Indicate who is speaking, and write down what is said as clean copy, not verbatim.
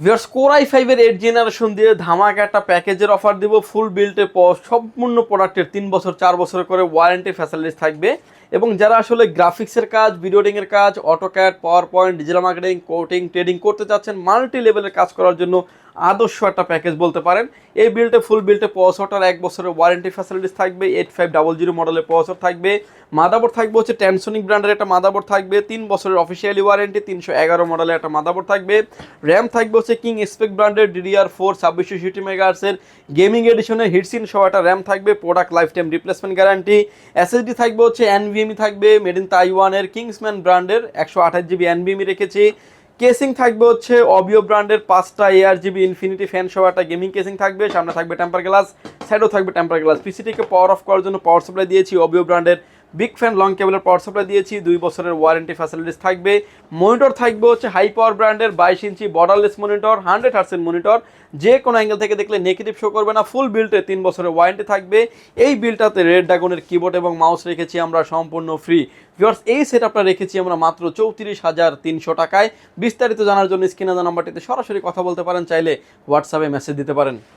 Speaker 1: Viewers core i5 এর 8 generation দিয়ে ধামাকা একটা প্যাকেজের অফার দিব, ফুল বিল্টে সম্পূর্ণ প্রোডাক্টের 3 বছর 4 বছর করে ওয়ারেন্টি ফ্যাসিলিটিস থাকবে। এবং যারা আসলে গ্রাফিক্সের কাজ, ভিডিও এডিটিং এর কাজ, AutoCAD, power point, digital marketing, coding, trading করতে চাচ্ছেন, মাল্টি লেভেলের কাজ করার জন্য আদর্শ একটা প্যাকেজ বলতে পারেন। এই বিল্টে ফুল বিল্টে প্রসেসরটার 1 বছরের ওয়ারেন্টি ফ্যাসিলিটিস থাকবে, 8500 মডেলের প্রসেসর থাকবে, মাদারবোর্ড থাকবে হচ্ছে ট্যানসোনিক ব্র্যান্ডের একটা মাদারবোর্ড থাকবে, 3 বছরের অফিসিয়ালি ওয়ারেন্টি, 311 মডেলের একটা মাদারবোর্ড থাকবে, র্যাম থাকবে হচ্ছে কিং স্পেক ব্র্যান্ডের DDR4 2660 মেগাহার্টজের গেমিং এডিশনের হিটসিন সহ একটা র্যাম থাকবে, product life time replacement guarantee, SSD থাকবে হচ্ছে NVMe থাকবে, মেড ইন তাইওয়ানের কিংসম্যান ব্র্যান্ডের 128 GB NVMe রেখেছি, কেসিং থাকবে হচ্ছে অবিও ব্র্যান্ডের 5টা ARGB ইনফিনিটি ফ্যান সহ একটা গেমিং কেসিং থাকবে, সামনে থাকবে টেম্পার গ্লাস, সাইডেও থাকবে টেম্পার গ্লাস। পিসিটিকে পাওয়ার অফ করার জন্য পাওয়ার সাপ্লাই দিয়েছি অবিও ব্র্যান্ডের বিগ ফ্যান লং কেবলের পাওয়ার সাপ্লাই দিয়েছি, 2 বছরের ওয়ারেন্টি ফ্যাসিলিটিস থাকবে। মনিটর থাকবে হচ্ছে হাই পাওয়ার ব্র্যান্ডের 22 ইঞ্চি বর্ডারলেস মনিটর, 100 হার্টসের মনিটর, যে কোনো অ্যাঙ্গেল থেকে দেখলে নেগেটিভ শো করবে না। ফুল বিল্টে 3 বছরের ওয়ারেন্টি থাকবে। এই বিলটাতে রেড ড্রাগনের কিবোর্ড এবং মাউস রেখেছি আমরা সম্পূর্ণ ফ্রি। ভিউয়ার্স এই সেটআপটা রেখেছি আমরা মাত্র 34,300 টাকায়। বিস্তারিত জানার জন্য স্ক্রিনে দেওয়া নাম্বারটিতে সরাসরি কথা বলতে পারেন, চাইলে হোয়াটসঅ্যাপে মেসেজ দিতে পারেন।